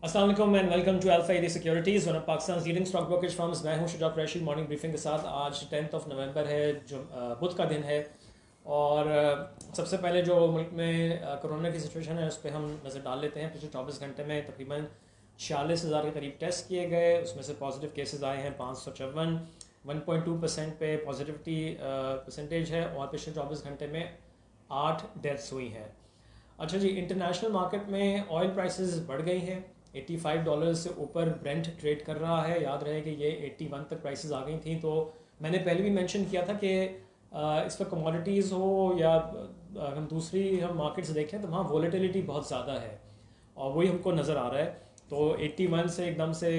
अस्सलाम वालेकुम and welcome to Alfa Adhi securities, one of Pakistan leading stock brokerage firms. मैं हूं शुजा कुरैशी। मॉर्निंग ब्रीफिंग के साथ आज 10 नवंबर है, जो बुध का दिन है। और सबसे पहले जो मुल्क में कोरोना की सिचुएशन है उस पर हम नज़र डाल लेते हैं। पिछले 24 घंटे में तकरीबन 46,000 के करीब टेस्ट किए गए, उसमें से पॉजिटिव केसेस आए हैं 554। 1.2% पे पॉजिटिविटी परसेंटेज है और पिछले 24 घंटे में 8 डेथ्स हुई हैं। अच्छा जी, इंटरनेशनल मार्केट में ऑयल प्राइसेस बढ़ गई हैं। $85 से ऊपर ब्रेंट ट्रेड कर रहा है। याद रहे कि ये 81 तक प्राइसेस आ गई थी। तो मैंने पहले भी मेंशन किया था कि इस पर कमोडिटीज़ हो या हम दूसरी हम मार्केट्स देखें तो वहाँ वोलेटिलिटी बहुत ज़्यादा है और वही हमको नज़र आ रहा है। तो 81 से एकदम से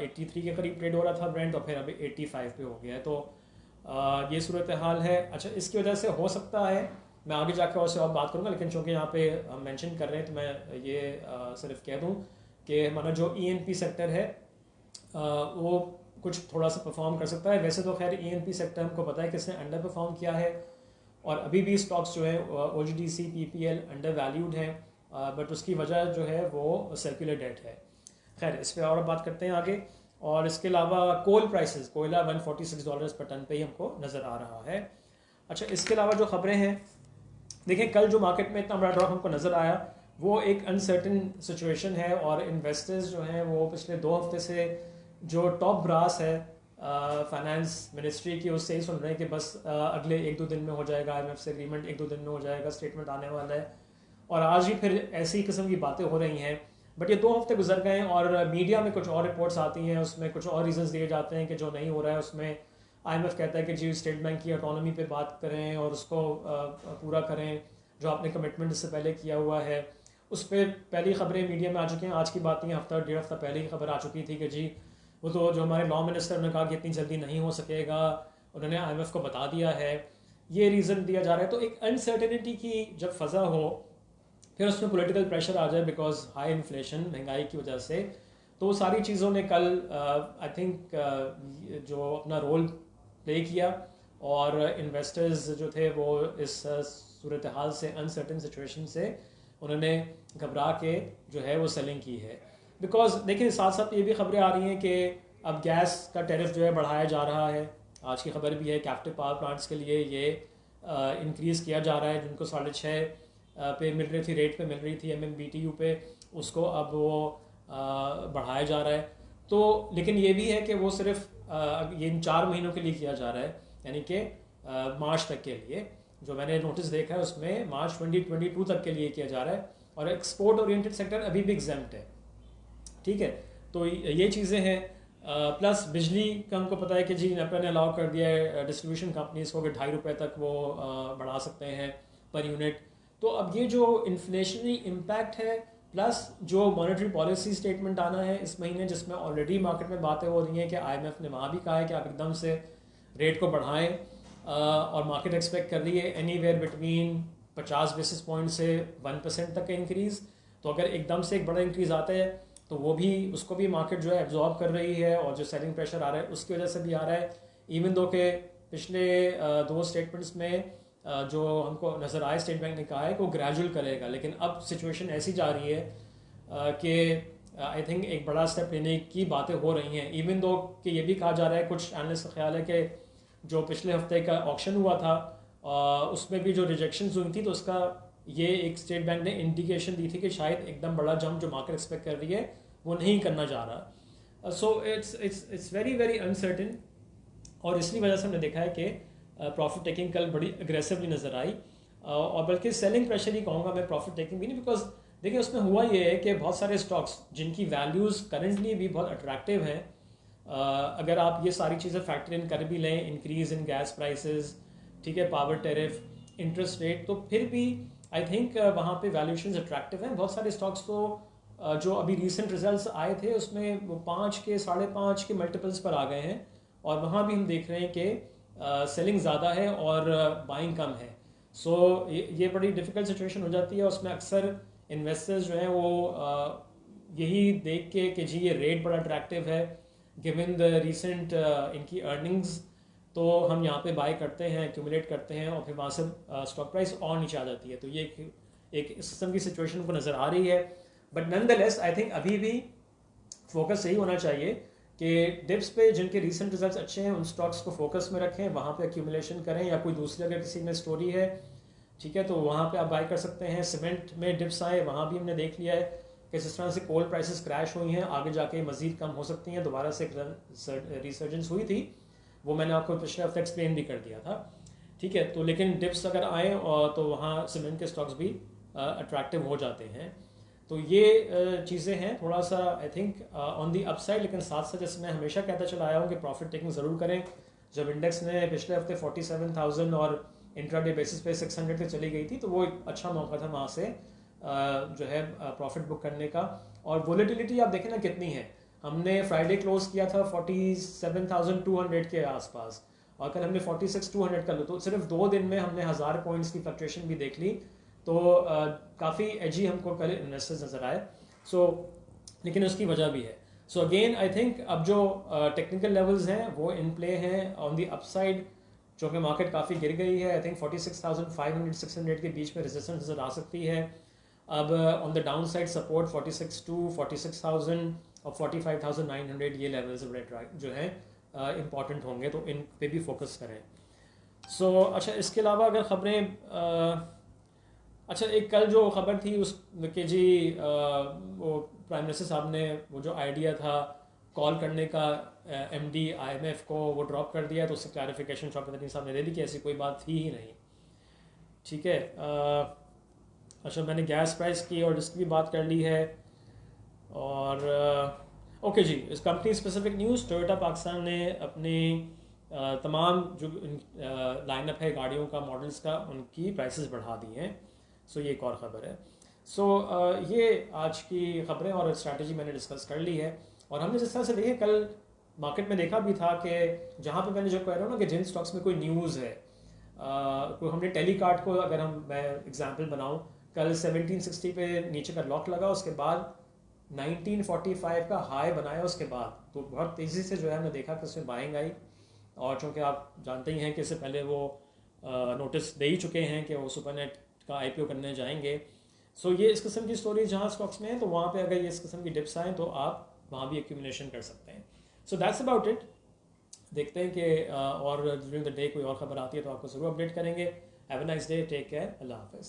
83 के करीब ट्रेड हो रहा था ब्रेंट, और फिर अभी 85 पे हो गया है। तो ये सूरत हाल है। अच्छा, इसकी वजह से हो सकता है मैं आगे जाकर और बात करूँगा, लेकिन चूँकि यहाँ पे हम मेंशन कर रहे हैं तो मैं ये सिर्फ कह दूँ कि हमारा जो ईएनपी सेक्टर है वो कुछ थोड़ा सा परफॉर्म कर सकता है। वैसे तो खैर ईएनपी सेक्टर हमको पता है कि इसने अंडर परफॉर्म किया है और अभी भी स्टॉक्स जो है ओजीडीसी पीपीएल अंडर वैल्यूड हैं, बट उसकी वजह जो है वो सर्कुलर डेट है। खैर, इस पर और बात करते हैं आगे। और इसके अलावा कोल प्राइसेस, कोयला $146 पर टन पे ही हमको नज़र आ रहा है। अच्छा, इसके अलावा जो खबरें हैं, देखिए कल जो मार्केट में इतना बड़ा ड्रॉप हमको नज़र आया वो एक अनसर्टेन सिचुएशन है और इन्वेस्टर्स जो हैं वो पिछले 2 हफ्ते से जो टॉप ब्रास है फाइनेंस मिनिस्ट्री की, उससे ही सुन रहे हैं कि बस अगले 1-2 दिन में हो जाएगा, आईएमएफ से एग्रीमेंट 1-2 दिन में हो जाएगा, स्टेटमेंट आने वाला है। और आज ही फिर ऐसी किस्म की बातें हो रही हैं। बट ये 2 हफ्ते गुजर गए हैं और मीडिया में कुछ और रिपोर्ट्स आती हैं, उसमें कुछ और रीजंस दिए जाते हैं कि जो नहीं हो रहा है उसमें आईएमएफ कहता है कि जी स्टेट बैंक की इकोनॉमी पे बात करें और उसको पूरा करें जो आपने कमिटमेंट इससे पहले किया हुआ है। उस पर पहली खबरें मीडिया में आ चुकी हैं। आज की बात नहीं, हफ्ता 1.5 हफ्ता पहले ही खबर आ चुकी थी कि जी वो तो जो हमारे लॉ मिनिस्टर ने कहा कि इतनी जल्दी नहीं हो सकेगा, उन्होंने आईएमएफ को बता दिया है। ये रीज़न दिया जा रहा है। तो एक अनसर्टेनिटी की जब फ़ज़ा हो फिर उसमें पॉलिटिकल प्रेशर आ जाए बिकॉज हाई इन्फ्लेशन, महंगाई की वजह से, तो सारी चीज़ों ने कल आई थिंक जो अपना रोल प्ले किया और इन्वेस्टर्स जो थे वो इस सूरत हाल से, अनसर्टन सिचुएशन से उन्होंने घबरा के जो है वो सेलिंग की है। बिकॉज देखिए साथ साथ ये भी खबरें आ रही हैं कि अब गैस का टैरिफ जो है बढ़ाया जा रहा है। आज की खबर भी है कैप्टिव पावर प्लांट्स के लिए ये इंक्रीज़ किया जा रहा है, जिनको 6.5 पे मिल रही थी, रेट पे मिल रही थी MMBTU पे, उसको अब वो बढ़ाया जा रहा है। तो लेकिन ये भी है कि वो सिर्फ ये इन 4 महीनों के लिए किया जा रहा है, यानी कि मार्च तक के लिए। जो मैंने नोटिस देखा है उसमें मार्च 2022 तक के लिए किया जा रहा है और एक्सपोर्ट ओरिएंटेड सेक्टर अभी भी एग्जाम्प्ट है। ठीक है, तो ये चीज़ें हैं। प्लस बिजली का हमको पता है कि जी नेपरा ने अलाउ कर दिया है डिस्ट्रीब्यूशन कंपनीज को कि ₹2.5 तक वो बढ़ा सकते हैं पर यूनिट। तो अब ये जो इन्फ्लेशनरी इम्पैक्ट है प्लस जो मॉनेटरी पॉलिसी स्टेटमेंट आना है इस महीने, जिसमें ऑलरेडी मार्केट में बातें हो रही हैं कि आईएमएफ ने वहाँ भी कहा है कि आप एकदम से रेट को बढ़ाएं, और मार्केट एक्सपेक्ट कर रही है एनीवेयर बिटवीन 50 बेसिस पॉइंट से 1% तक का इंक्रीज़। तो अगर एकदम से एक बड़ा इंक्रीज़ आता है तो वो भी, उसको भी मार्केट जो है एब्जॉर्ब कर रही है और जो सेलिंग प्रेशर आ रहा है उसकी वजह से भी आ रहा है। इवन दो के पिछले 2 स्टेटमेंट्स में जो हमको नज़र आए, स्टेट बैंक ने कहा है कि वो ग्रेजुअल करेगा, लेकिन अब सिचुएशन ऐसी जा रही है कि आई थिंक एक बड़ा स्टेप लेने की बातें हो रही हैं। इवन दो कि ये भी कहा जा रहा है, कुछ एनालिस्ट का ख्याल है कि जो पिछले हफ्ते का ऑक्शन हुआ था उसमें भी जो रिजेक्शंस हुई थी तो उसका ये एक स्टेट बैंक ने इंडिकेशन दी थी कि शायद एकदम बड़ा जंप जो मार्केट एक्सपेक्ट कर रही है वो नहीं करना जा रहा। So it's very very uncertain और इसी वजह से हमने देखा है कि प्रॉफिट टेकिंग कल बड़ी अग्रेसिवली नज़र आई, और बल्कि सेलिंग प्रेशर ही कहूँगा मैं, प्रॉफिट टेकिंग भी नहीं। बिकॉज देखिए उसमें हुआ ये है कि बहुत सारे स्टॉक्स जिनकी वैल्यूज़ करेंटली भी बहुत अट्रैक्टिव हैं, अगर आप ये सारी चीज़ें फैक्टर इन कर भी लें, इंक्रीज़ इन गैस प्राइसेस, ठीक है, पावर टैरिफ, इंटरेस्ट रेट, तो फिर भी आई थिंक वहाँ पे वैल्यूएशंस अट्रैक्टिव हैं। बहुत सारे स्टॉक्स तो जो अभी रीसेंट रिजल्ट्स आए थे उसमें वो 5 के 5.5 के मल्टीपल्स पर आ गए हैं, और वहाँ भी हम देख रहे हैं कि सेलिंग ज़्यादा है और बाइंग कम है। सो ये बड़ी डिफ़िकल्ट सिचुएशन हो जाती है। उसमें अक्सर इन्वेस्टर्स जो हैं वो यही देख के कि जी ये रेट बड़ा अट्रैक्टिव है गिवन द रीसेंट इनकी अर्निंग्स, तो हम यहाँ पे बाय करते हैं, एक्यूमुलेट करते हैं और फिर वहाँ से स्टॉक प्राइस और नीचे आ जाती है। तो ये एक इस किस्म की सिचुएशन को नज़र आ रही है। But nonetheless I think अभी भी फोकस यही होना चाहिए कि डिप्स पे जिनके रीसेंट रिजल्ट्स अच्छे हैं उन स्टॉक्स को फोकस में रखें, वहाँ पे एक्यूमुलेशन करें, या कोई दूसरी अगर किसी में स्टोरी है, ठीक है, तो वहाँ पे आप बाय कर सकते हैं। सीमेंट में डिप्स आए, वहाँ भी हमने देख लिया है कि जिस तरह से कोल प्राइसेस क्रैश हुई हैं, आगे जाके मजीद कम हो सकती हैं, दोबारा से रिसर्जेंस हुई थी, वो मैंने आपको पिछले हफ्ते एक्सप्लेन भी कर दिया था, ठीक है। तो लेकिन डिप्स अगर आए तो वहाँ सीमेंट के स्टॉक्स भी अट्रैक्टिव हो जाते हैं। तो ये चीज़ें हैं थोड़ा सा I think on the upside, लेकिन साथ साथ जैसे मैं हमेशा कहता चला आया हूँ कि प्रॉफिट टेकिंग ज़रूर करें। जब इंडेक्स ने पिछले हफ्ते 47,000 और इंट्राडे बेसिस पे 600 पे चली गई थी, तो वो एक अच्छा मौका था वहाँ से जो है प्रॉफिट बुक करने का। और वोलेटिलिटी आप देखें ना कितनी है, हमने फ्राइडे क्लोज किया था 47,200 के आसपास, और कल हमने 46,200 कर लो, तो सिर्फ 2 दिन में हमने 1000 पॉइंट्स की फ्लक्चुएशन भी देख ली। तो काफ़ी एजी हमको कल इन्वेस्टर्स नज़र आए। लेकिन उसकी वजह भी है। सो अगेन आई थिंक अब जो टेक्निकल लेवल्स हैं वो इन प्ले हैं ऑन दी अपसाइड, जो कि मार्केट काफ़ी गिर गई है। आई थिंक 46,500-600 के बीच में रेजिस्टेंस नज़र आ सकती है। अब on the down side support 46,000 और 45,900 ये लेवल्स जो हैं इम्पॉर्टेंट होंगे, तो इन पे भी फोकस करें। अच्छा, इसके अलावा अगर खबरें अच्छा, एक कल जो खबर थी उस कि जी वो प्राइम मिनिस्टर साहब ने वो जो आइडिया था कॉल करने का एमडी आईएमएफ को, वो ड्रॉप कर दिया, तो उससे क्लैरिफिकेशन शौकत अली साहब ने दे दी कि ऐसी कोई बात थी ही नहीं, ठीक है। अच्छा, मैंने गैस प्राइस की और इसकी भी बात कर ली है। और ओके जी, इस company specific news, Toyota Pakistan ने अपनी तमाम जो लाइनअप है गाड़ियों का, मॉडल्स का, उनकी प्राइसेस बढ़ा दी हैं। ये एक और ख़बर है। ये आज की ख़बरें और स्ट्रैटेजी मैंने डिस्कस कर ली है। और हमने जिस तरह से देखे कल मार्केट में देखा भी था कि जहाँ पे मैंने जो कह रहा हूँ ना कि जिन स्टॉक्स में कोई न्यूज़ है, कोई हमने टेलीकार्ट को अगर मैं एग्जांपल बनाऊँ, कल 1760 पे नीचे का लॉक लगा, उसके बाद 1945 का हाई बनाया, उसके बाद तो बहुत तेज़ी से जो है हमने देखा कि उसमें बाइंग आई। और चूँकि आप जानते ही हैं कि इससे पहले वो नोटिस दे ही चुके हैं कि वो सुपरनेट का आईपीओ करने जाएंगे। ये इस किस्म की स्टोरी जहाँ स्टॉक्स में है, तो वहाँ पे अगर ये इस किस्म की डिप्स आएँ तो आप वहाँ भी एक्यूमुलेशन कर सकते हैं। That's about it. देखते हैं कि और ड्यूरिंग द डे कोई और ख़बर आती है तो आपको ज़रूर अपडेट करेंगे। Have a nice day, take care, अल्लाह हाफ़िज़।